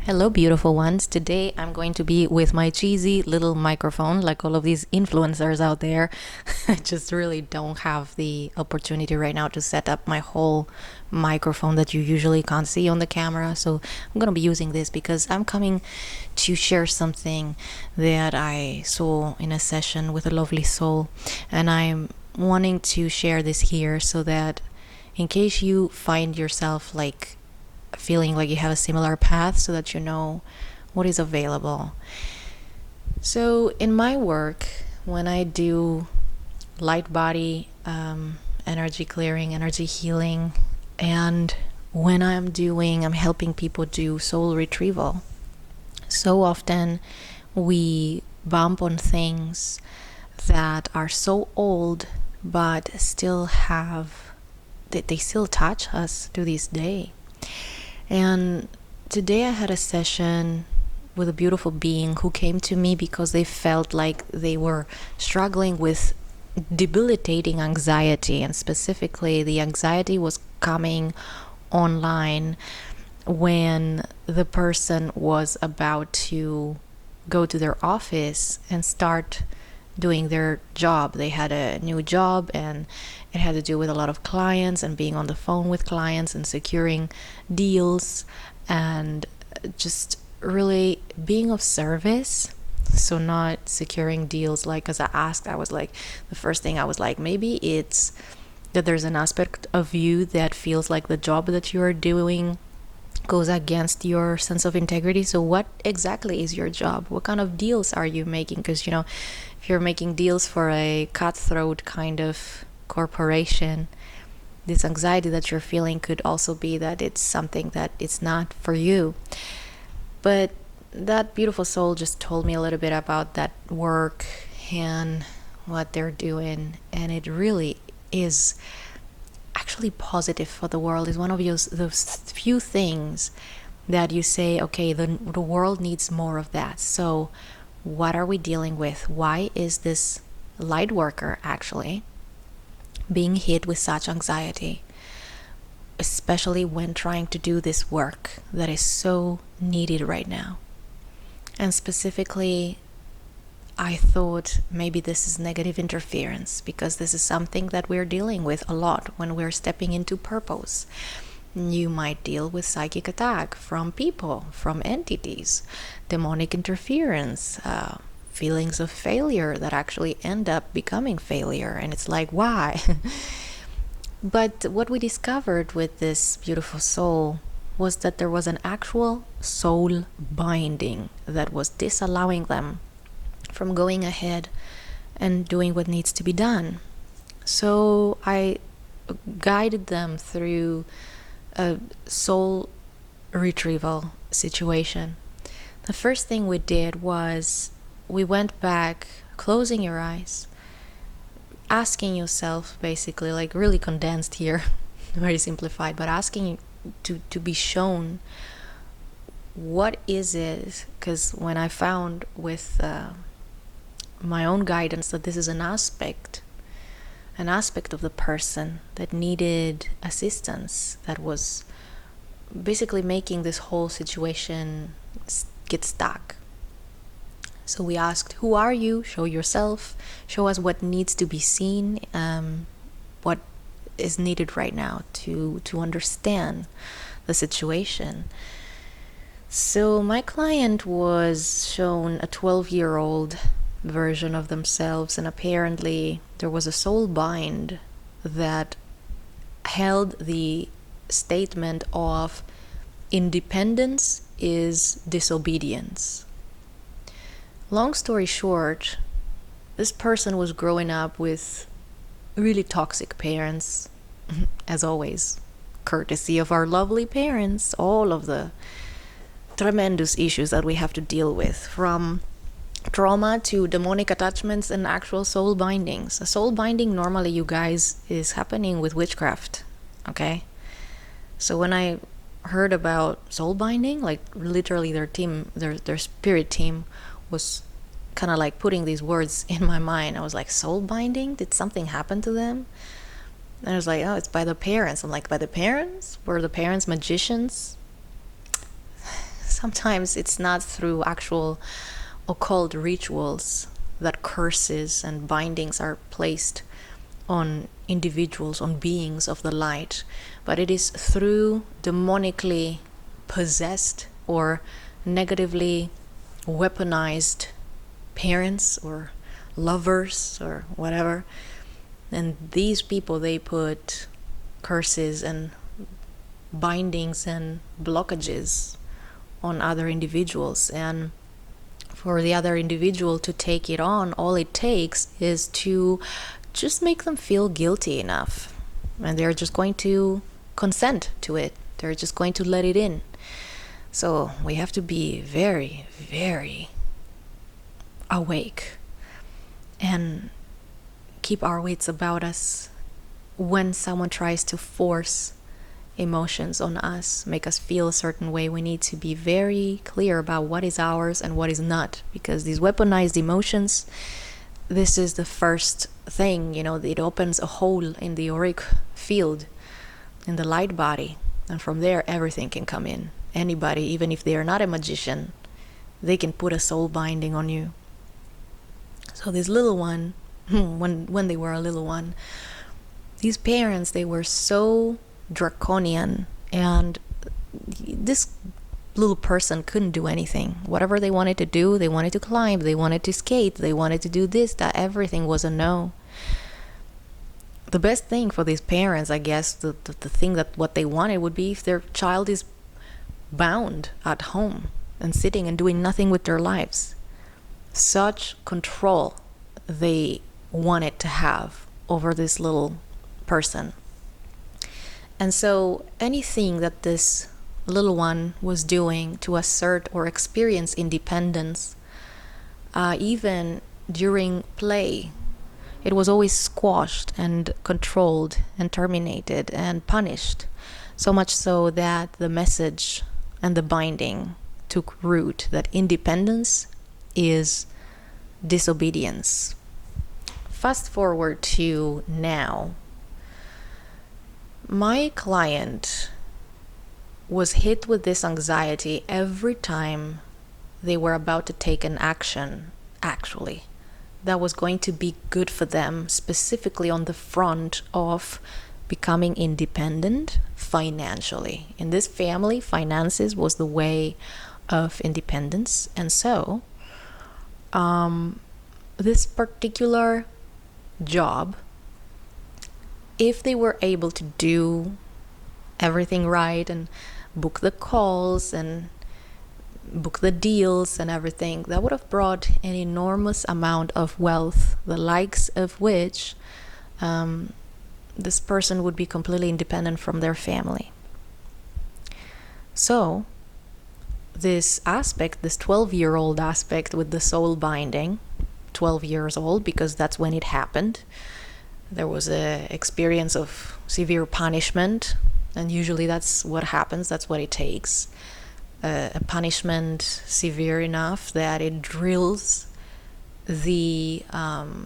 Hello, beautiful ones. Today I'm going to be with my cheesy little microphone, like all of these influencers out there. I just really don't have the opportunity right now to set up my whole microphone that you usually can't see on the camera. So I'm going to be using this because I'm coming to share something that I saw in a session with a lovely soul. And I'm wanting to share this here so that in case you find yourself like feeling like you have a similar path, so that you know what is available. So in my work, when I do light body energy clearing, energy healing, and when I'm helping people do soul retrieval, so often we bump on things that are so old but still they still touch us to this day. And today I had a session with a beautiful being who came to me because they felt like they were struggling with debilitating anxiety, and specifically the anxiety was coming online when the person was about to go to their office and start doing their job. They had a new job and it had to do with a lot of clients and being on the phone with clients and securing deals and just really being of service. So not securing deals like as I asked, I was like, the first thing I was like, maybe it's that there's an aspect of you that feels like the job that you are doing goes against your sense of integrity. So what exactly is your job? What kind of deals are you making? Because if you're making deals for a cutthroat kind of corporation, this anxiety that you're feeling could also be that it's something that it's not for you. But that beautiful soul just told me a little bit about that work and what they're doing, and it really is actually positive for the world. Is one of those few things that you say, okay, the world needs more of that. So what are we dealing with? Why is this light worker actually being hit with such anxiety, especially when trying to do this work that is so needed right now? And specifically, I thought maybe this is negative interference, because this is something that we're dealing with a lot when we're stepping into purpose. You might deal with psychic attack from people, from entities, demonic interference, feelings of failure that actually end up becoming failure. And it's like, why? But what we discovered with this beautiful soul was that there was an actual soul binding that was disallowing them from going ahead and doing what needs to be done. So I guided them through a soul retrieval situation. The first thing we did was we went back, closing your eyes, asking yourself, basically, like really condensed here, very simplified, but asking to be shown what is it. Because when I found with my own guidance that this is an aspect of the person that needed assistance, that was basically making this whole situation get stuck. So we asked, who are you? Show yourself. Show us what needs to be seen, what is needed right now to understand the situation. So my client was shown a 12-year-old version of themselves, and apparently there was a soul bind that held the statement of independence is disobedience. Long story short, this person was growing up with really toxic parents, as always, courtesy of our lovely parents, all of the tremendous issues that we have to deal with, from trauma to demonic attachments and actual soul bindings. A soul binding normally, you guys, is happening with witchcraft, okay? So when I heard about soul binding, like literally their spirit team was kind of like putting these words in my mind. I was like, soul binding? Did something happen to them? And I was like, oh, it's by the parents. I'm like, by the parents? Were the parents magicians? sometimes it's not through actual occult rituals that curses and bindings are placed on individuals, on beings of the light, but it is through demonically possessed or negatively weaponized parents or lovers or whatever. And these people, they put curses and bindings and blockages on other individuals, and for the other individual to take it on, all it takes is to just make them feel guilty enough, and they're just going to consent to it. They're just going to let it in. So we have to be very, very awake and keep our wits about us when someone tries to force emotions on us, make us feel a certain way. We need to be very clear about what is ours and what is not, because these weaponized emotions, this is the first thing, it opens a hole in the auric field, in the light body, and from there everything can come in. Anybody, even if they are not a magician, they can put a soul binding on you. So this little one, when they were a little one, these parents, they were so draconian, and this little person couldn't do anything. Whatever they wanted to do, they wanted to climb, they wanted to skate, they wanted to do this, that, everything was a no. The best thing for these parents, I guess, the thing that what they wanted would be if their child is bound at home and sitting and doing nothing with their lives. Such control they wanted to have over this little person. And so anything that this little one was doing to assert or experience independence, even during play, it was always squashed and controlled and terminated and punished, so much so that the message and the binding took root that independence is disobedience. Fast forward to now. My client was hit with this anxiety every time they were about to take an action, actually, that was going to be good for them, specifically on the front of becoming independent financially. In this family, finances was the way of independence. And so, this particular job, if they were able to do everything right and book the calls and book the deals and everything, that would have brought an enormous amount of wealth, the likes of which this person would be completely independent from their family. So this aspect, this 12-year-old aspect with the soul binding, 12 years old, because that's when it happened. There was an experience of severe punishment, and usually that's what happens, that's what it takes. A punishment severe enough that it drills the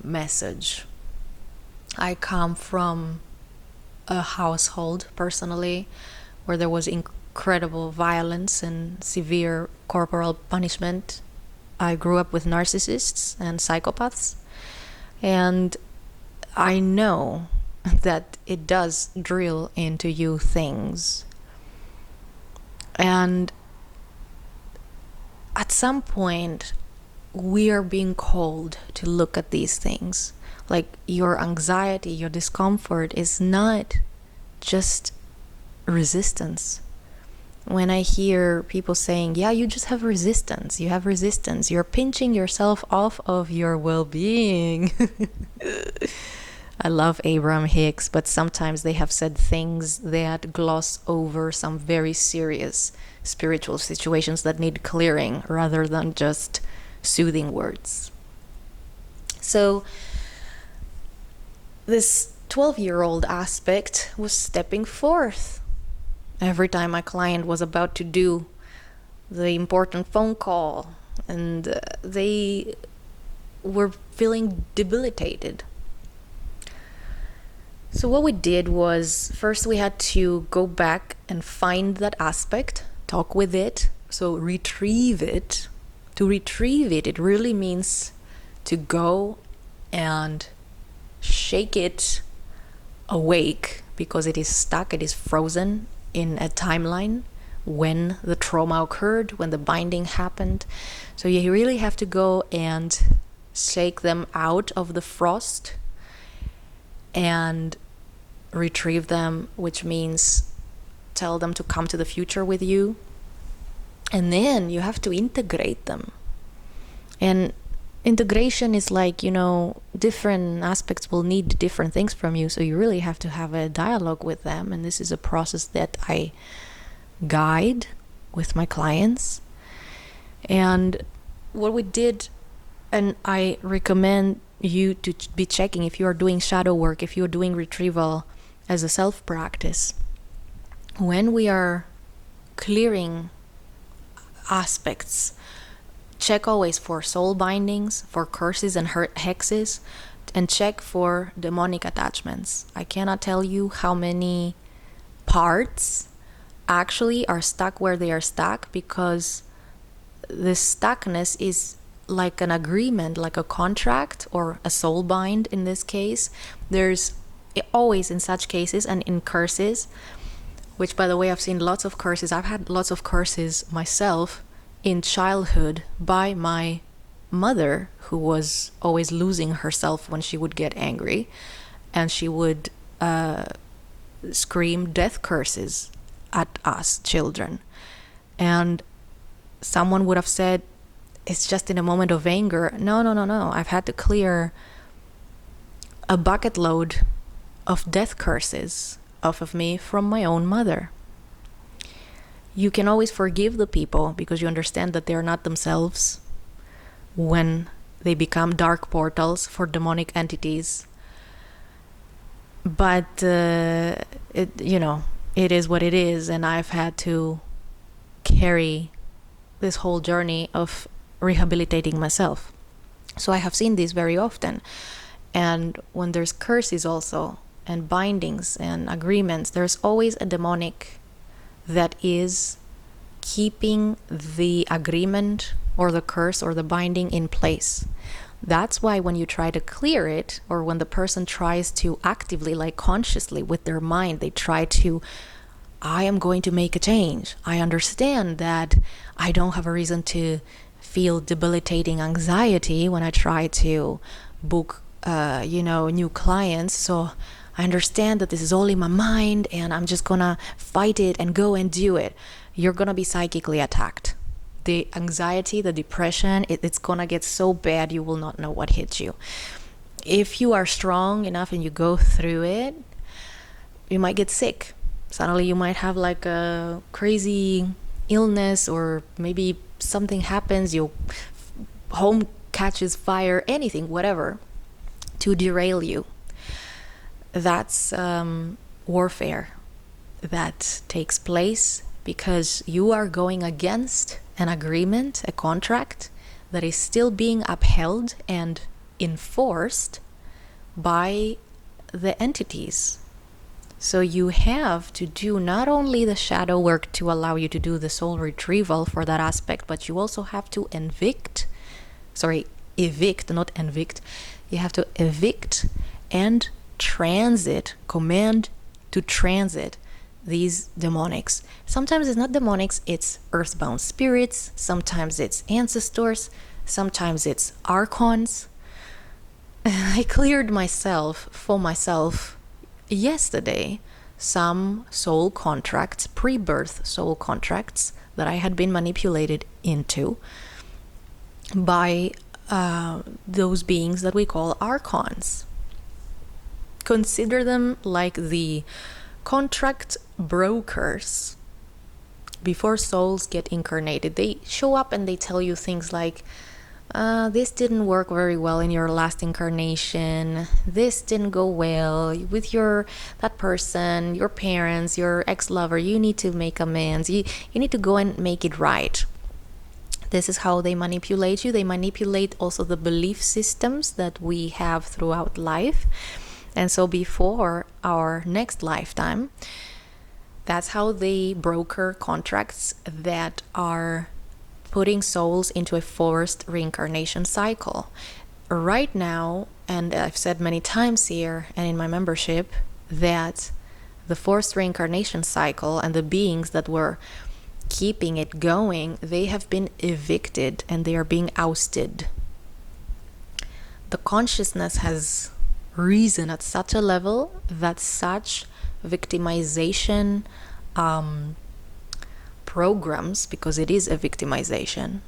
message. I come from a household, personally, where there was incredible violence and severe corporal punishment. I grew up with narcissists and psychopaths, and I know that it does drill into you things. And at some point, we are being called to look at these things. Like, your anxiety, your discomfort is not just resistance. When I hear people saying, yeah, you just have resistance, you're pinching yourself off of your well-being. I love Abraham Hicks, but sometimes they have said things that gloss over some very serious spiritual situations that need clearing rather than just soothing words. So this 12-year-old aspect was stepping forth. Every time my client was about to do the important phone call, and they were feeling debilitated. So what we did was, first we had to go back and find that aspect, talk with it, So retrieve it. To retrieve it, it really means to go and shake it awake, because it is stuck, it is frozen in a timeline when the trauma occurred, when the binding happened. So you really have to go and shake them out of the frost and retrieve them, which means tell them to come to the future with you. And then you have to integrate them. And integration is like, different aspects will need different things from you. So you really have to have a dialogue with them. And this is a process that I guide with my clients. And what we did, and I recommend you to be checking if you are doing shadow work, if you're doing retrieval as a self-practice, when we are clearing aspects, check always for soul bindings, for curses and hexes, and check for demonic attachments. I cannot tell you how many parts actually are stuck where they are stuck, because this stuckness is like an agreement, like a contract or a soul bind in this case. There's always in such cases, and in curses, which by the way, I've seen lots of curses. I've had lots of curses myself in childhood by my mother, who was always losing herself when she would get angry, and she would scream death curses at us children. And someone would have said, it's just in a moment of anger. No. I've had to clear a bucket load of death curses off of me from my own mother. You can always forgive the people because you understand that they are not themselves when they become dark portals for demonic entities. But it is what it is, and I've had to carry this whole journey of rehabilitating myself. So I have seen this very often. And when there's curses also, and bindings and agreements, there's always a demonic that is keeping the agreement or the curse or the binding in place. That's why when you try to clear it, or when the person tries to actively, like consciously with their mind, they try to, I am going to make a change. I understand that I don't have a reason to feel debilitating anxiety when I try to book new clients. So I understand that this is all in my mind, and I'm just gonna fight it and go and do it. You're gonna be psychically attacked. The anxiety, the depression, it's gonna get so bad you will not know what hit you. If you are strong enough and you go through it, you might get sick. Suddenly you might have like a crazy illness, or maybe something happens, your home catches fire, anything, whatever, to derail you. That's warfare that takes place because you are going against an agreement, a contract that is still being upheld and enforced by the entities. So you have to do not only the shadow work to allow you to do the soul retrieval for that aspect, but you also have to evict, not evict. You have to evict and command to transit these demonics. Sometimes it's not demonics, it's earthbound spirits. Sometimes it's ancestors. Sometimes it's archons. I cleared for myself yesterday some soul contracts, pre-birth soul contracts that I had been manipulated into by those beings that we call archons. Consider them like the contract brokers before souls get incarnated. They show up and they tell you things like, this didn't work very well in your last incarnation. This didn't go well with that person, your parents, your ex-lover. You need to make amends. You need to go and make it right. This is how they manipulate you. They manipulate also the belief systems that we have throughout life. And so before our next lifetime, That's how they broker contracts that are putting souls into a forced reincarnation cycle. Right now, and I've said many times here and in my membership, that the forced reincarnation cycle and the beings that were keeping it going, they have been evicted and they are being ousted. The consciousness has risen at such a level that such victimization programs, because it is a victimization,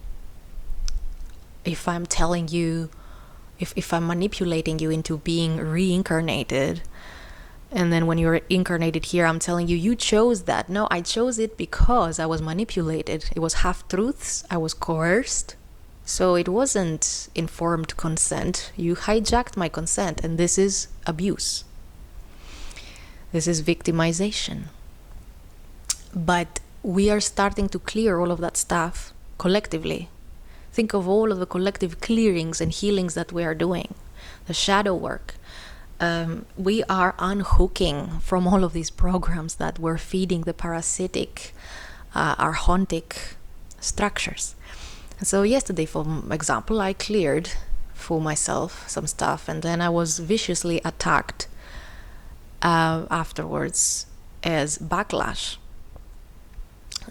if I'm telling you, if I'm manipulating you into being reincarnated, and then when you're incarnated here, I'm telling you, you chose that. No, I chose it because I was manipulated. It was half-truths. I was coerced. So it wasn't informed consent. You hijacked my consent, and this is abuse. This is victimization. But we are starting to clear all of that stuff collectively. Think of all of the collective clearings and healings that we are doing. The shadow work. We are unhooking from all of these programs that were feeding the parasitic, archontic structures. And so yesterday, for example, I cleared for myself some stuff, and then I was viciously attacked afterwards as backlash.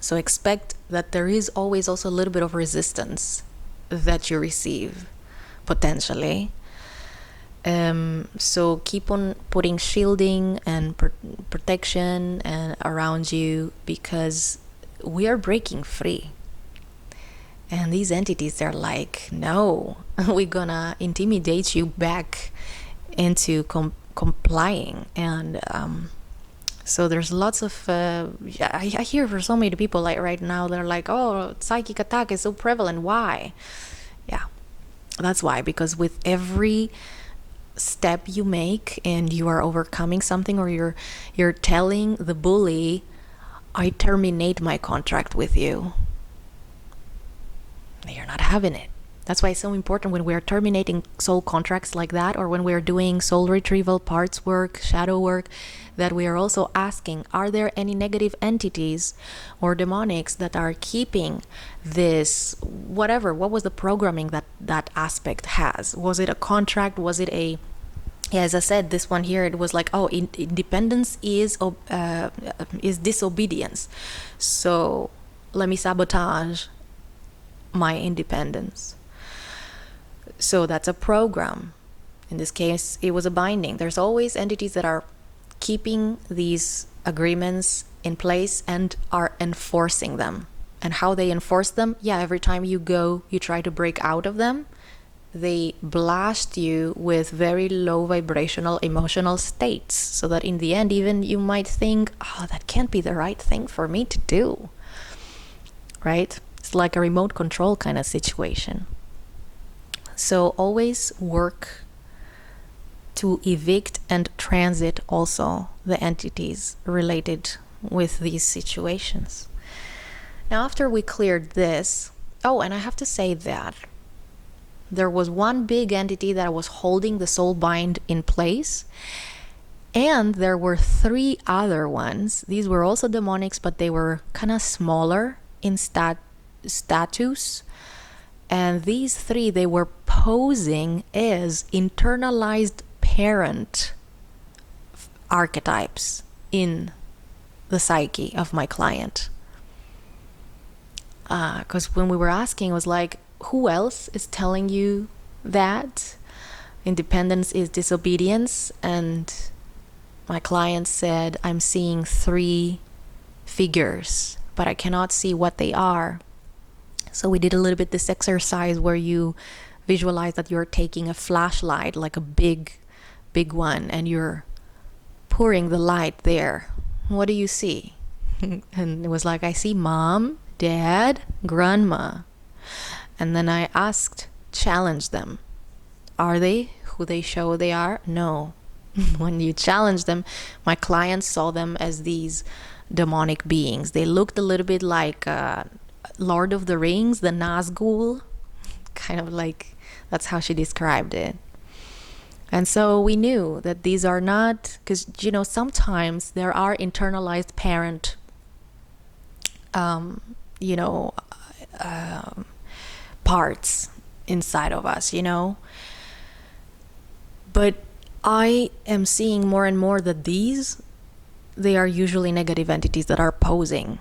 So expect that there is always also a little bit of resistance that you receive, potentially. So keep on putting shielding and protection and around you, because we are breaking free. And these entities, they're like, no, we're gonna intimidate you back into complying. And so there's lots of, I hear for so many people like right now, they're like, oh, psychic attack is so prevalent. Why? Yeah, that's why. Because with every step you make and you are overcoming something, or you're telling the bully, I terminate my contract with you, you're not having it. That's why it's so important when we're terminating soul contracts like that, or when we're doing soul retrieval, parts work, shadow work, that we are also asking, are there any negative entities or demonics that are keeping this, whatever, what was the programming that aspect has? Was it a contract? Was it a, yeah, as I said, this one here, it was like, oh, independence is disobedience. So let me sabotage my independence. So that's a program. In this case, it was a binding. There's always entities that are keeping these agreements in place and are enforcing them. And how they enforce them, yeah, every time you go, you try to break out of them, they blast you with very low vibrational emotional states, so that in the end, even you might think, oh, that can't be the right thing for me to do, right? It's like a remote control kind of situation. So always work to evict and transit also the entities related with these situations. Now, after we cleared this, oh, and I have to say that there was one big entity that was holding the soul bind in place, and there were 3 other ones. These were also demonics, but they were kind of smaller in status. And these 3, they were posing as internalized parent archetypes in the psyche of my client. Because when we were asking, it was like, who else is telling you that independence is disobedience? And my client said, I'm seeing 3 figures, but I cannot see what they are. So we did a little bit this exercise where you visualize that you're taking a flashlight, like a big one, and you're pouring the light there. What do you see? And it was like, I see mom, dad, grandma. And then I challenged them. Are they who they show they are? No. When you challenge them, my clients saw them as these demonic beings. They looked a little bit like Lord of the Rings, the Nazgul, kind of like, that's how she described it. And so we knew that these are not, because, you know, sometimes there are internalized parent, you know, parts inside of us, you know. But I am seeing more and more that they are usually negative entities that are posing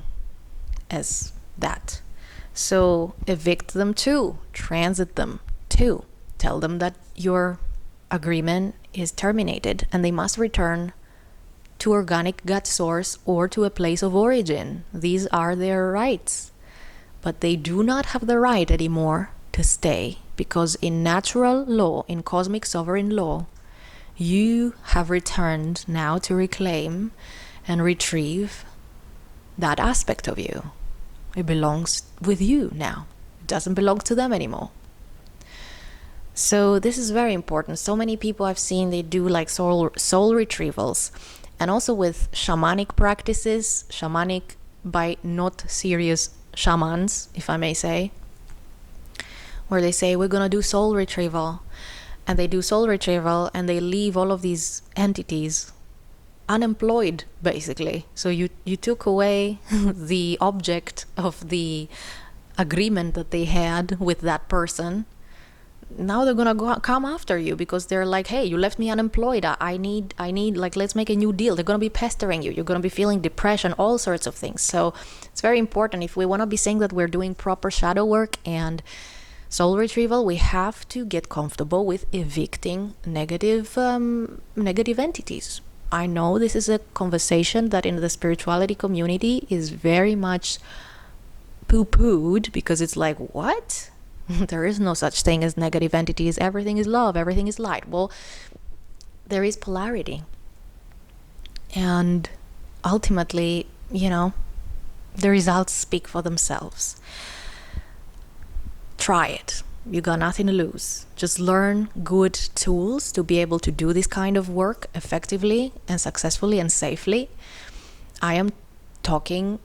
as that. So evict them too, transit them too, tell them that your agreement is terminated and they must return to organic gut source or to a place of origin. These are their rights. But they do not have the right anymore to stay, because in natural law, in cosmic sovereign law, you have returned now to reclaim and retrieve that aspect of you. It belongs with you now. It doesn't belong to them anymore. So this is very important. So many people I've seen, they do like soul retrievals, and also with shamanic practices, shamanic by not serious shamans, if I may say, where they say, we're gonna do soul retrieval, and they do soul retrieval and they leave all of these entities unemployed, basically. So you took away the object of the agreement that they had with that person. Now they're gonna come after you because they're like, hey, you left me unemployed. I need like, let's make a new deal. They're gonna be pestering you. You're gonna be feeling depression, all sorts of things. So it's very important, if we want to be saying that we're doing proper shadow work and soul retrieval, we have to get comfortable with evicting negative entities. I know this is a conversation that in the spirituality community is very much poo-pooed, because it's like, what? There is no such thing as negative entities. Everything is love. Everything is light. Well, there is polarity. And ultimately, you know, the results speak for themselves. Try it. You got nothing to lose. Just learn good tools to be able to do this kind of work effectively and successfully and safely. I am talking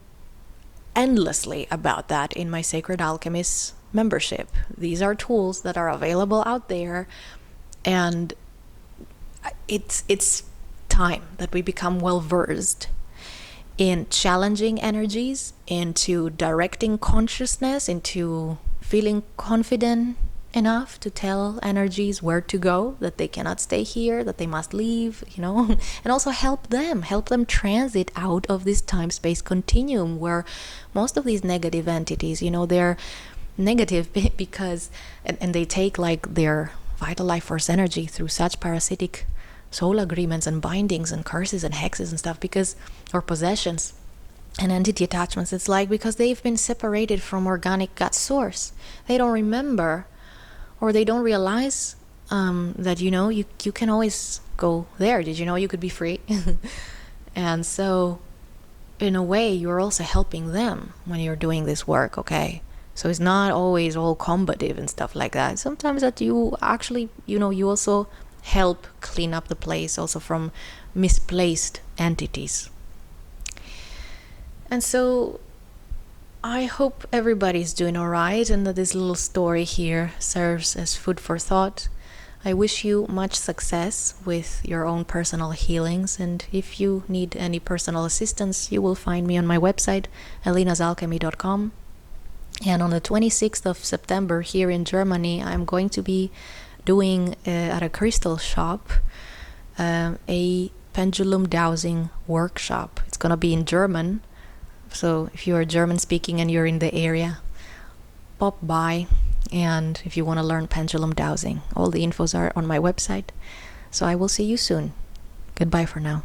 endlessly about that in my Sacred Alchemist membership. These are tools that are available out there, and it's time that we become well versed in challenging energies, into directing consciousness, into feeling confident enough to tell energies where to go, that they cannot stay here, that they must leave, you know, and also help them transit out of this time-space continuum where most of these negative entities, you know, they're negative because, and they take like their vital life force energy through such parasitic soul agreements and bindings and curses and hexes and stuff, because, or possessions and entity attachments. It's like because they've been separated from organic gut source. They don't remember, or they don't realize that, you know, you can always go there. Did you know you could be free? And so in a way, you're also helping them when you're doing this work, okay? So it's not always all combative and stuff like that. Sometimes that you actually, you know, you also help clean up the place also from misplaced entities. And so I hope everybody's doing all right, and that this little story here serves as food for thought. I wish you much success with your own personal healings, and if you need any personal assistance, you will find me on my website, elinasalchemy.com. And on the 26th of September here in Germany, I'm going to be doing at a crystal shop a pendulum dowsing workshop. It's going to be in German. So if you're German speaking and you're in the area, pop by. And if you want to learn pendulum dowsing, all the infos are on my website. So I will see you soon. Goodbye for now.